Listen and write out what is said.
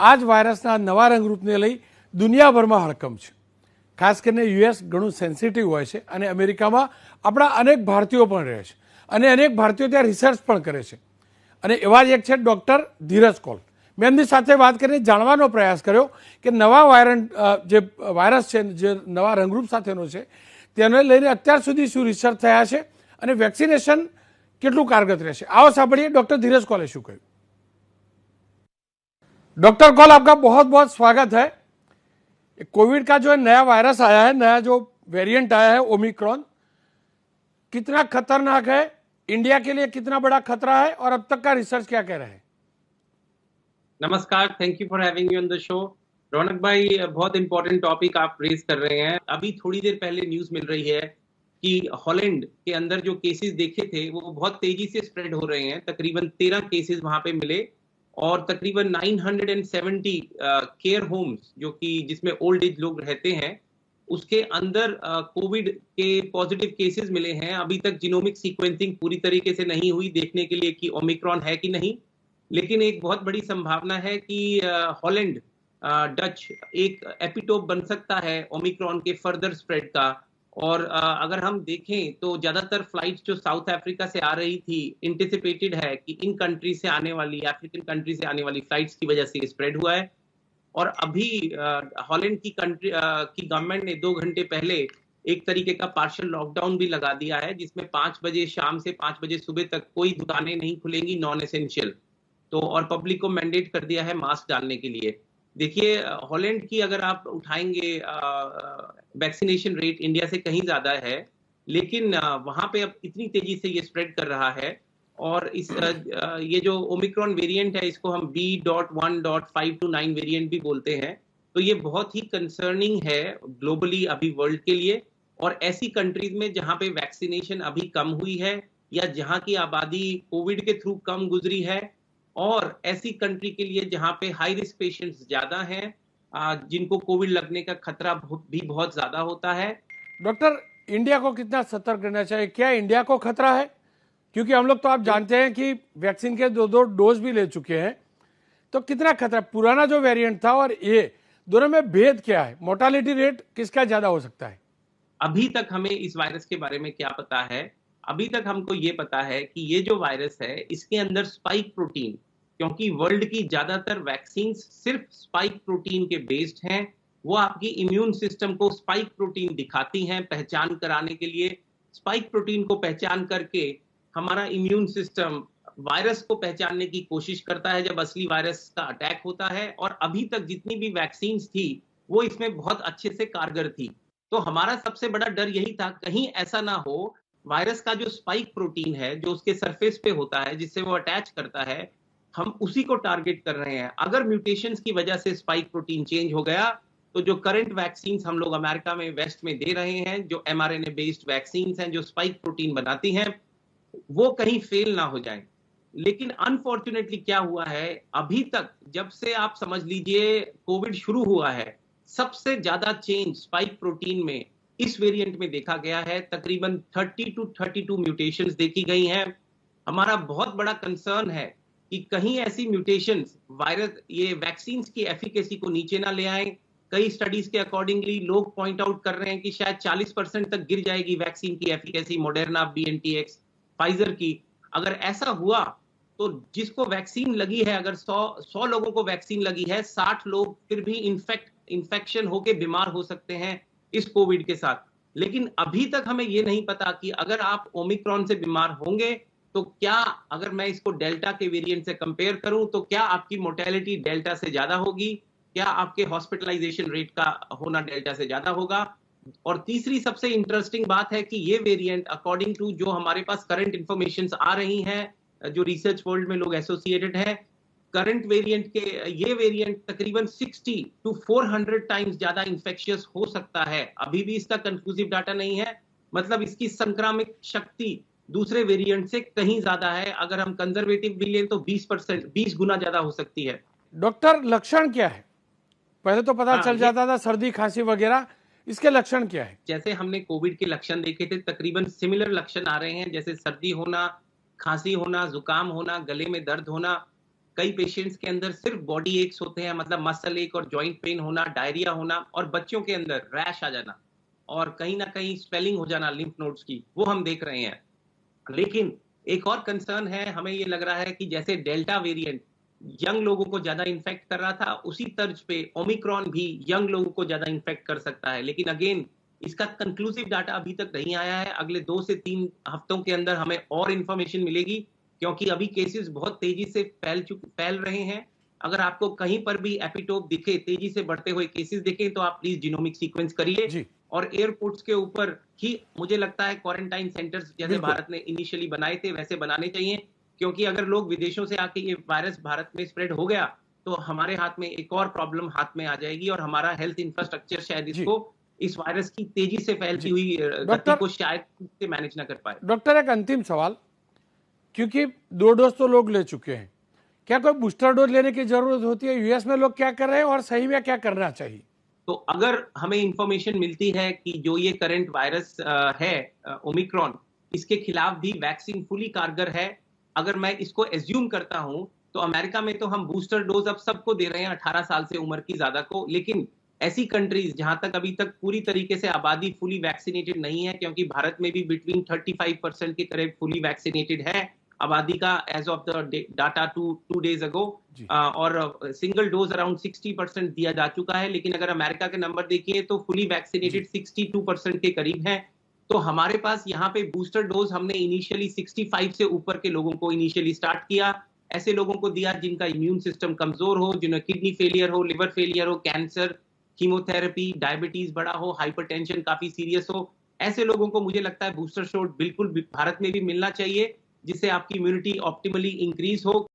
આ જ વાયરસના નવા રંગરૂપને લઈ દુનિયાભરમાં હડકંપ છે. ખાસ કરીને યુએસ ઘણું સેન્સિટિવ હોય છે અને અમેરિકામાં આપણા અનેક ભારતીયો પણ રહે છે અને અનેક ભારતીયો ત્યાં રિસર્ચ પણ કરે છે. અને એવા જ એક છે ડૉક્ટર ધીરજ કોલ. મેં એમની સાથે વાત કરીને જાણવાનો પ્રયાસ કર્યો કે નવા વાયરસ છે, જે નવા રંગરૂપ સાથેનો છે, તેને લઈને અત્યાર સુધી શું રિસર્ચ થયા છે અને વેક્સિનેશન કેટલું કારગર રહેશે. आओ સાંભળिए डॉक्टर धीरज कौल शू कहूँ. डॉक्टर कौल, आपका बहुत बहुत स्वागत है. कोविड का जो नया वायरस आया है, नया जो वेरिएंट आया है ओमिक्रॉन, कितना खतरनाक है, इंडिया के लिए कितना बड़ा खतरा है और अब तक का रिसर्च क्या कह रहा है? नमस्कार, thank you for having me on the show. Raunak भाई, बहुत इंपॉर्टेंट टॉपिक आप रेज कर रहे हैं. अभी थोड़ी देर पहले न्यूज मिल रही है कि हॉलैंड के अंदर जो केसेस देखे थे वो बहुत तेजी से स्प्रेड हो रहे हैं. तकरीबन 13 केसेस वहां पे मिले और तकरीबन 970 केयर होम्स जो कि जिसमें ओल्ड एज लोग रहते हैं उसके अंदर कोविड के पॉजिटिव केसेस मिले हैं. अभी तक जीनोमिक सीक्वेंसिंग पूरी तरीके से नहीं हुई देखने के लिए कि ओमिक्रॉन है कि नहीं, लेकिन एक बहुत बड़ी संभावना है कि हॉलैंड डच एक एपिटोप बन सकता है ओमिक्रॉन के फर्दर स्प्रेड का. और अगर हम देखें तो ज्यादातर फ्लाइट्स जो साउथ अफ्रीका से आ रही थी, एंटिसिपेटेड है कि इन कंट्री से आने वाली, अफ्रीकन कंट्री से आने वाली फ्लाइट्स की वजह से स्प्रेड हुआ है. और अभी हॉलैंड की गवर्नमेंट ने 2 घंटे पहले एक तरीके का पार्शियल लॉकडाउन भी लगा दिया है, जिसमें 5 बजे शाम से 5 बजे सुबह तक कोई दुकानें नहीं खुलेंगी, नॉन एसेंशियल. तो और पब्लिक को मैंडेट कर दिया है मास्क डालने के लिए. देखिए, हॉलैंड की अगर आप उठाएंगे वैक्सीनेशन रेट इंडिया से कहीं ज्यादा है, लेकिन वहां पे अब इतनी तेजी से ये स्प्रेड कर रहा है. और इस ये जो ओमिक्रॉन वेरिएंट है इसको हम B.1.529 वेरिएंट भी बोलते हैं. तो ये बहुत ही कंसर्निंग है ग्लोबली अभी वर्ल्ड के लिए. और ऐसी कंट्रीज में जहां पे वैक्सीनेशन अभी कम हुई है या जहां की आबादी कोविड के थ्रू कम गुजरी है, और ऐसी कंट्री के लिए जहां पे हाई रिस्क पेशेंट्स ज्यादा हैं, जिनको कोविड लगने का खतरा भी बहुत ज्यादा होता है. डॉक्टर, इंडिया को कितना सतर्क रहना चाहिए? क्या इंडिया को खतरा है? क्योंकि हम लोग तो आप जानते हैं कि वैक्सीन के 2 डोज भी ले चुके हैं, तो कितना खतरा? पुराना जो वेरिएंट था और ये दोनों में भेद क्या है? मोर्टालिटी रेट किसका ज्यादा हो सकता है? अभी तक हमें इस वायरस के बारे में क्या पता है? अभी तक हमको ये पता है कि ये जो वायरस है इसके अंदर स्पाइक प्रोटीन, क्योंकि वर्ल्ड की ज्यादातर वैक्सीन सिर्फ स्पाइक प्रोटीन के बेस्ड हैं, वो आपकी इम्यून सिस्टम को स्पाइक प्रोटीन दिखाती हैं पहचान कराने के लिए. स्पाइक प्रोटीन को पहचान करके हमारा इम्यून सिस्टम वायरस को पहचानने की कोशिश करता है जब असली वायरस का अटैक होता है. और अभी तक जितनी भी वैक्सीन थी वो इसमें बहुत अच्छे से कारगर थी. तो हमारा सबसे बड़ा डर यही था कहीं ऐसा ना हो वायरस का जो स्पाइक प्रोटीन है जो उसके सरफेस पे होता है जिससे वो अटैच करता है, हम उसी को टारगेट कर रहे हैं. अगर म्यूटेशंस की वजह से स्पाइक प्रोटीन चेंज हो गया तो जो करंट वैक्सीन हम लोग अमेरिका में वेस्ट में दे रहे हैं, जो mRNA बेस्ड वैक्सीन हैं जो स्पाइक प्रोटीन बनाती हैं, वो कहीं फेल ना हो जाए. लेकिन अनफॉर्चुनेटली क्या हुआ है, अभी तक जब से आप समझ लीजिए कोविड शुरू हुआ है, सबसे ज्यादा चेंज स्पाइक प्रोटीन में इस वेरिएंट में देखा गया है. तकरीबन 30 to 32 म्यूटेशंस देखी गई हैं. हमारा बहुत बड़ा कंसर्न है कि कहीं ऐसी म्यूटेशंस वायरस ये वैक्सीन की एफिकेसी को नीचे ना ले आए. कई स्टडीज के अकॉर्डिंगली लोग पॉइंट आउट कर रहे हैं कि शायद 40% तक गिर जाएगी वैक्सीन की एफिकेसी, मॉडर्ना, BNTX, फाइजर की. अगर ऐसा हुआ तो जिसको वैक्सीन लगी है, अगर 100 लोगों को वैक्सीन लगी है, 60 लोग फिर भी इन्फेक्शन होके बीमार हो सकते हैं इस कोविड के साथ. लेकिन अभी तक हमें ये नहीं पता कि अगर आप ओमिक्रॉन से बीमार होंगे तो क्या, अगर मैं इसको डेल्टा के वेरिएंट से कंपेयर करूं तो क्या आपकी मोर्टेलिटी डेल्टा से ज्यादा होगी, क्या आपके हॉस्पिटलाइजेशन रेट का होना डेल्टा से ज्यादा होगा. और तीसरी सबसे इंटरेस्टिंग बात है कि ये वेरिएंट अकॉर्डिंग टू जो हमारे पास करंट इंफॉर्मेशन आ रही हैं, जो रिसर्च वर्ल्ड में लोग एसोसिएटेड है, करंट वेरिएंट के ये वेरिएंट तकरीबन 60 to 400 टाइम्स ज्यादा इंफेक्शियस हो सकता है. अभी भी इसका कंक्लूसिव डाटा नहीं है, मतलब इसकी संक्रामक शक्ति दूसरे वेरिएंट से कहीं ज्यादा है. अगर हम कंजर्वेटिव भी लें तो 20 गुना ज्यादा हो सकती है. डॉक्टर, लक्षण क्या है? पहले तो पता चल जाता था सर्दी खांसी वगैरह, इसके लक्षण क्या है? जैसे हमने कोविड के लक्षण देखे थे, तकरीबन सिमिलर लक्षण आ रहे हैं, जैसे सर्दी होना, खांसी होना, जुकाम होना, गले में दर्द होना. कई पेशेंट्स के अंदर सिर्फ बॉडी एक्स होते हैं, मतलब मसल एक और जॉइंट पेन होना, डायरिया होना, और बच्चों के अंदर रैश आ जाना और कहीं ना कहीं स्वेलिंग हो जाना लिम्फ नोड्स की, वो हम देख रहे हैं। लेकिन एक और कंसर्न है, हमें ये लग रहा है कि जैसे डेल्टा वेरिएंट यंग लोगों को ज्यादा इन्फेक्ट कर रहा था, उसी तर्ज पे ओमिक्रॉन भी यंग लोगों को ज्यादा इन्फेक्ट कर सकता है। लेकिन अगेन इसका कंक्लूसिव डाटा अभी तक नहीं आया है। अगले 2 से 3 हफ्तों के अंदर हमें और इंफॉर्मेशन मिलेगी, क्योंकि अभी केसेस बहुत तेजी से फैल रहे हैं। अगर आपको कहीं पर भी एपिटोप दिखे, तेजी से बढ़ते हुए केसेस दिखे, तो आप प्लीज जीनोमिक सीक्वेंस करिए। जी और एयरपोर्ट्स के ऊपर ही मुझे लगता है क्वारंटाइन सेंटर्स जैसे बिल्कुल। भारत ने इनिशियली बनाए थे वैसे बनाने चाहिए, क्योंकि अगर लोग विदेशों से आके ये वायरस भारत में स्प्रेड हो गया तो हमारे हाथ में एक और प्रॉब्लम हाथ में आ जाएगी, और हमारा हेल्थ इंफ्रास्ट्रक्चर शायद जी इसको, इस वायरस की तेजी से फैलती जी हुई गति डॉक्टर, को शायद ठीक से मैनेज ना कर पाए। डॉक्टर एक अंतिम सवाल, क्योंकि 2 डोज तो लोग ले चुके हैं, क्या कोई बूस्टर डोज लेने की जरूरत होती है? यूएस में लोग क्या कर रहे हैं और सही में क्या करना चाहिए? तो अगर हमें इंफॉर्मेशन मिलती है कि जो ये करंट वायरस है ओमिक्रॉन, इसके खिलाफ भी वैक्सीन फुली कारगर है, अगर मैं इसको एज्यूम करता हूं, तो अमेरिका में तो हम बूस्टर डोज अब सबको दे रहे हैं 18 साल से उम्र की ज्यादा को। लेकिन ऐसी कंट्रीज जहां तक अभी तक पूरी तरीके से आबादी फुली वैक्सीनेटेड नहीं है, क्योंकि भारत में भी बिटवीन 35% के करीब फुली वैक्सीनेटेड है आबादी का as of the data two days ago, जी और सिंगल डोज अराउंड 60% दिया जा चुका है। लेकिन अगर अमेरिका के नंबर देखिए तो फुली वैक्सीनेटेड 62% के करीब है। तो हमारे पास यहाँ पे बूस्टर डोज हमने इनिशियली 65 से ऊपर के लोगों को इनिशियली स्टार्ट किया, ऐसे लोगों को दिया जिनका इम्यून सिस्टम कमजोर हो, जिन्हें किडनी फेलियर हो, लिवर फेलियर हो, कैंसर, कीमोथेरेपी, डायबिटीज बड़ा हो, हाइपरटेंशन काफी सीरियस हो। ऐसे लोगों को मुझे लगता है बूस्टर शॉट बिल्कुल भारत में भी मिलना चाहिए, जिससे आपकी इम्यूनिटी ऑप्टिमली इंक्रीज हो।